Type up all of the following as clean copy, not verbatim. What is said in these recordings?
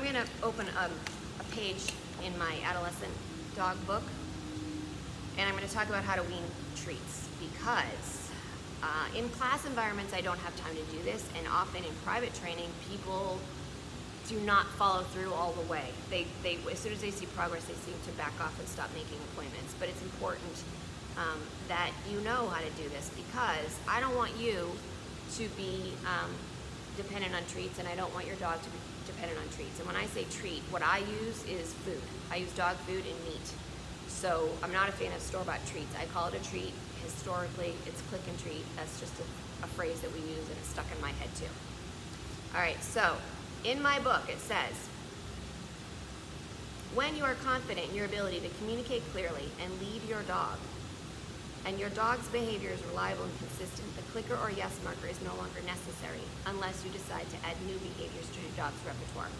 going to open a page in my adolescent dog book, and I'm going to talk about how to wean treats, because in class environments I don't have time to do this, and often in private training people do not follow through all the way. They as soon as they see progress, they seem to back off and stop making appointments. But it's important that you know how to do this, because I don't want you to be dependent on treats, and I don't want your dog to be dependent on treats. And when I say treat, what I use is food. I use dog food and meat. So I'm not a fan of store-bought treats. I call it a treat. Historically, it's click and treat. That's just a phrase that we use, and it's stuck in my head too. All right, so in my book it says, when you are confident in your ability to communicate clearly and lead your dog, and your dog's behavior is reliable and consistent, the clicker or yes marker is no longer necessary unless you decide to add new behaviors to your dog's repertoire.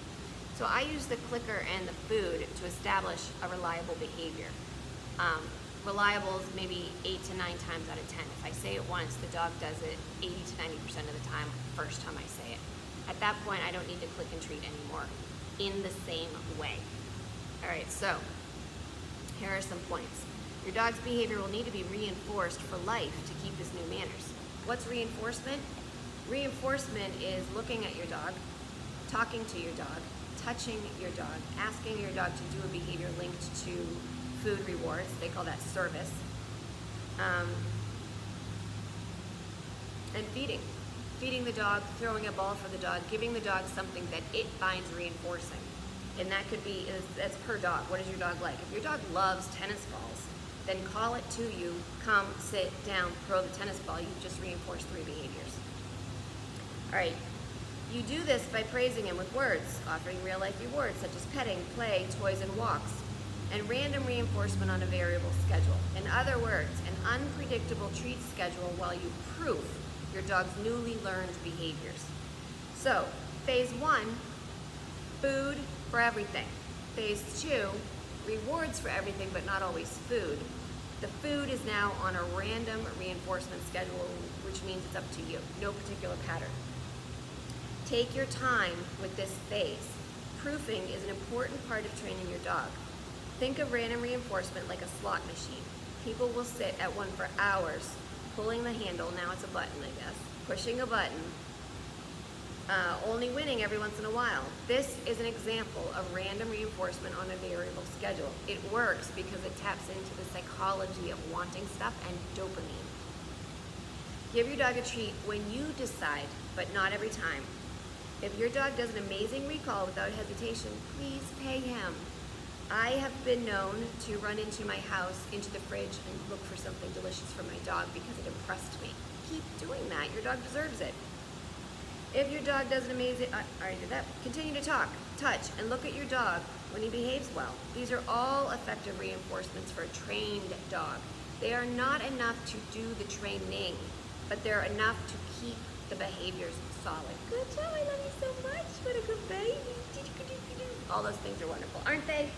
So I use the clicker and the food to establish a reliable behavior. Reliable is maybe 8 to 9 times out of 10. If I say it once, the dog does it 80 to 90% of the time, first time I say it. At that point, I don't need to click and treat anymore in the same way. All right, so here are some points. Your dog's behavior will need to be reinforced for life to keep his new manners. What's reinforcement? Reinforcement is looking at your dog, talking to your dog, touching your dog, asking your dog to do a behavior linked to food rewards. They call that service. And feeding. Feeding the dog, throwing a ball for the dog, giving the dog something that it finds reinforcing. And that could be, that's per dog. What is your dog like? If your dog loves tennis balls, then call it to you, come, sit down, throw the tennis ball. You've just reinforced 3 behaviors. All right, you do this by praising him with words, offering real-life rewards such as petting, play, toys, and walks, and random reinforcement on a variable schedule. In other words, an unpredictable treat schedule while you proof your dog's newly learned behaviors. So, phase 1, food for everything. Phase 2, rewards for everything, but not always food. The food is now on a random reinforcement schedule, which means it's up to you, no particular pattern. Take your time with this phase. Proofing is an important part of training your dog. Think of random reinforcement like a slot machine. People will sit at one for hours, pulling the handle, now it's a button I guess, pushing a button, only winning every once in a while. This is an example of random reinforcement on a variable schedule. It works because it taps into the psychology of wanting stuff and dopamine. Give your dog a treat when you decide, but not every time. If your dog does an amazing recall without hesitation, please pay him. I have been known to run into my house, into the fridge, and look for something delicious for my dog because it impressed me. Keep doing that. Your dog deserves it. If your dog does an amazing, I already did that. Continue to talk, touch, and look at your dog when he behaves well. These are all effective reinforcements for a trained dog. They are not enough to do the training, but they're enough to keep the behaviors solid. Good job, I love you so much. What a good baby. All those things are wonderful, aren't they?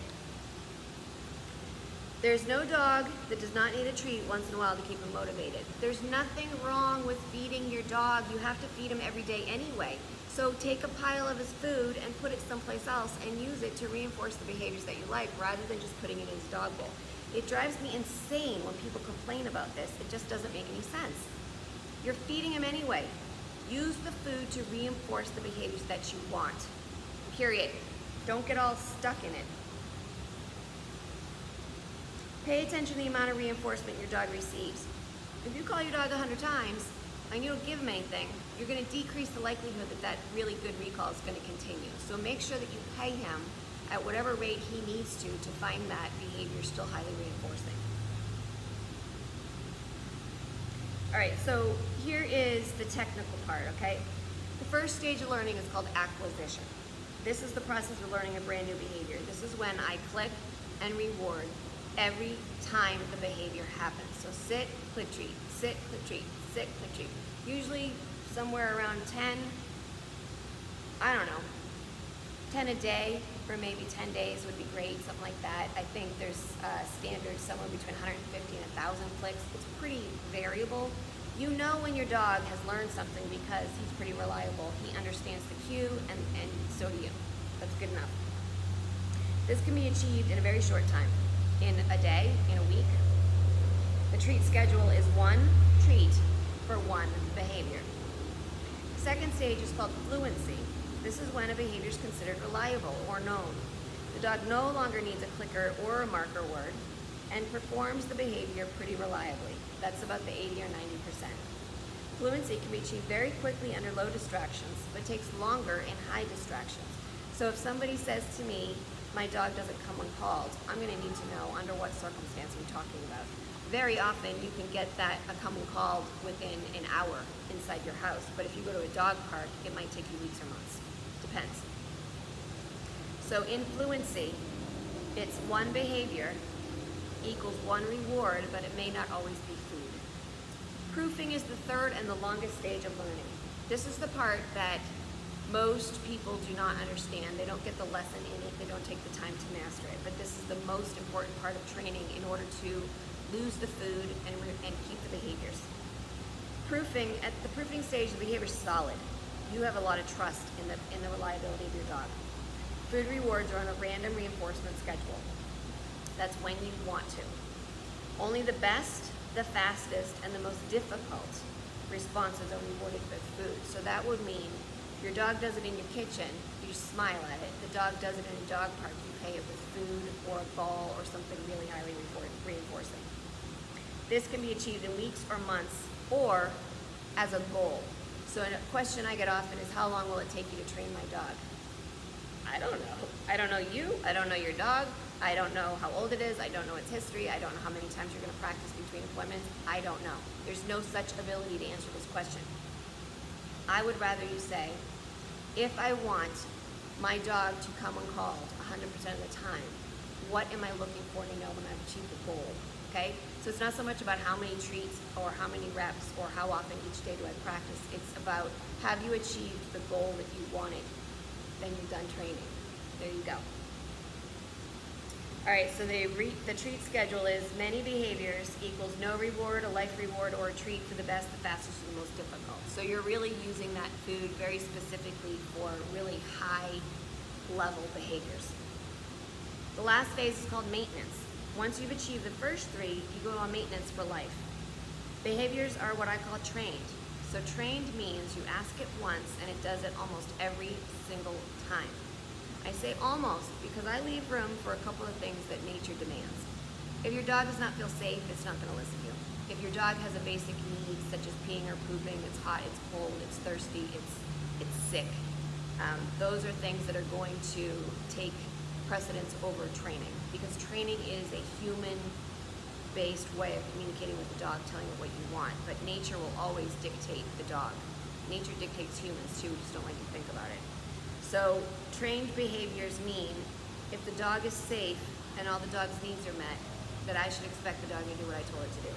There's no dog that does not need a treat once in a while to keep him motivated. There's nothing wrong with feeding your dog. You have to feed him every day anyway. So take a pile of his food and put it someplace else and use it to reinforce the behaviors that you like rather than just putting it in his dog bowl. It drives me insane when people complain about this. It just doesn't make any sense. You're feeding him anyway. Use the food to reinforce the behaviors that you want. Period. Don't get all stuck in it. Pay attention to the amount of reinforcement your dog receives. If you call your dog 100 times and you don't give him anything, you're going to decrease the likelihood that that really good recall is going to continue. So make sure that you pay him at whatever rate he needs to find that behavior still highly reinforcing. All right, so here is the technical part, okay? The first stage of learning is called acquisition. This is the process of learning a brand new behavior. This is when I click and reward every time the behavior happens. So sit, click treat, sit, click treat, sit, click treat. Usually somewhere around 10, I don't know, 10 a day for maybe 10 days would be great, something like that. I think there's standards somewhere between 150 and 1,000 clicks. It's pretty variable. You know when your dog has learned something because he's pretty reliable. He understands the cue, and so do you. That's good enough. This can be achieved in a very short time, in a day, in a week. The treat schedule is one treat for one behavior. The second stage is called fluency. This is when a behavior is considered reliable or known. The dog no longer needs a clicker or a marker word and performs the behavior pretty reliably. That's about the 80 or 90%. Fluency can be achieved very quickly under low distractions, but takes longer in high distractions. So if somebody says to me, my dog doesn't come when called, I'm going to need to know under what circumstance I'm talking about. Very often you can get that a come when called within an hour inside your house, but if you go to a dog park, it might take you weeks or months. Depends. So in fluency, it's one behavior equals one reward, but it may not always be food. Proofing is the third and the longest stage of learning. This is the part that most people do not understand. They don't get the lesson in it. They don't take the time to master it. But this is the most important part of training in order to lose the food and keep the behaviors. Proofing, at the proofing stage, the behavior is solid. You have a lot of trust in the reliability of your dog. Food rewards are on a random reinforcement schedule. That's when you want to. Only the best, the fastest, and the most difficult responses are rewarded with food. So that would mean your dog does it in your kitchen, you smile at it. The dog does it in a dog park, you pay it with food or a ball or something really highly reinforcing. This can be achieved in weeks or months or as a goal. So a question I get often is, how long will it take you to train my dog? I don't know. I don't know you. I don't know your dog. I don't know how old it is. I don't know its history. I don't know how many times you're going to practice between appointments. I don't know. There's no such ability to answer this question. I would rather you say, if I want my dog to come when called 100% of the time, what am I looking for to know when I've achieved the goal? Okay? So it's not so much about how many treats or how many reps or how often each day do I practice. It's about, have you achieved the goal that you wanted? Then you've done training. There you go. All right, so the treat schedule is many behaviors equals no reward, a life reward, or a treat for the best, the fastest, or the most difficult. So you're really using that food very specifically for really high level behaviors. The last phase is called maintenance. Once you've achieved the first three, you go on maintenance for life. Behaviors are what I call trained. So trained means you ask it once and it does it almost every single time. I say almost because I leave room for a couple of things that nature demands. If your dog does not feel safe, it's not going to listen to you. If your dog has a basic need such as peeing or pooping, it's hot, it's cold, it's thirsty, it's sick, those are things that are going to take precedence over training, because training is a human-based way of communicating with the dog, telling it what you want, but nature will always dictate the dog. Nature dictates humans too, we just don't like to think about it. So trained behaviors mean if the dog is safe and all the dog's needs are met, that I should expect the dog to do what I told it to do.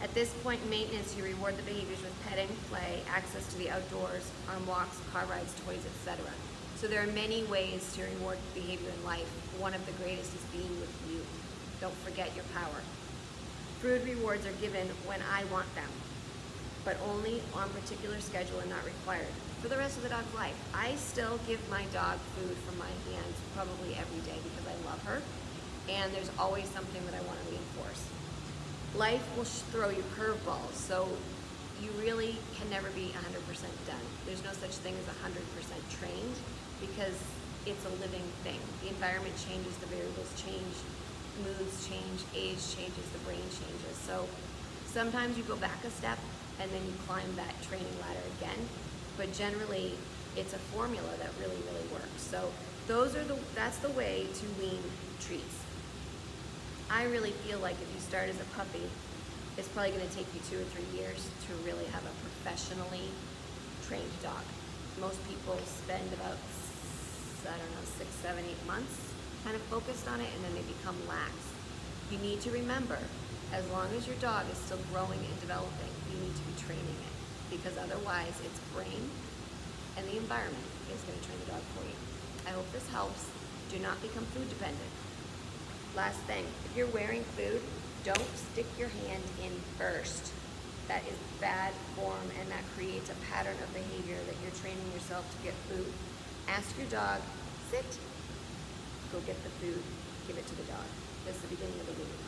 At this point in maintenance, you reward the behaviors with petting, play, access to the outdoors, on walks, car rides, toys, etc. So there are many ways to reward behavior in life. One of the greatest is being with you. Don't forget your power. Food rewards are given when I want them, but only on particular schedule and not required. For the rest of the dog's life, I still give my dog food from my hands probably every day because I love her, and there's always something that I want to reinforce. Life will throw you curveballs, so you really can never be 100% done. There's no such thing as 100% trained because it's a living thing. The environment changes, the variables change, moods change, age changes, the brain changes. So sometimes you go back a step and then you climb that training ladder again. But generally, it's a formula that really, really works. So that's the way to wean treats. I really feel like if you start as a puppy, it's probably going to take you 2 or 3 years to really have a professionally trained dog. Most people spend about, 6, 7, 8 months kind of focused on it, and then they become lax. You need to remember, as long as your dog is still growing and developing, you need to be training it, because otherwise its brain and the environment is going to train the dog for you. I hope this helps. Do not become food dependent. Last thing, if you're wearing food, don't stick your hand in first. That is bad form, and that creates a pattern of behavior that you're training yourself to get food Ask your dog, sit, go get the food, give it to the dog. That's the beginning of the weaning.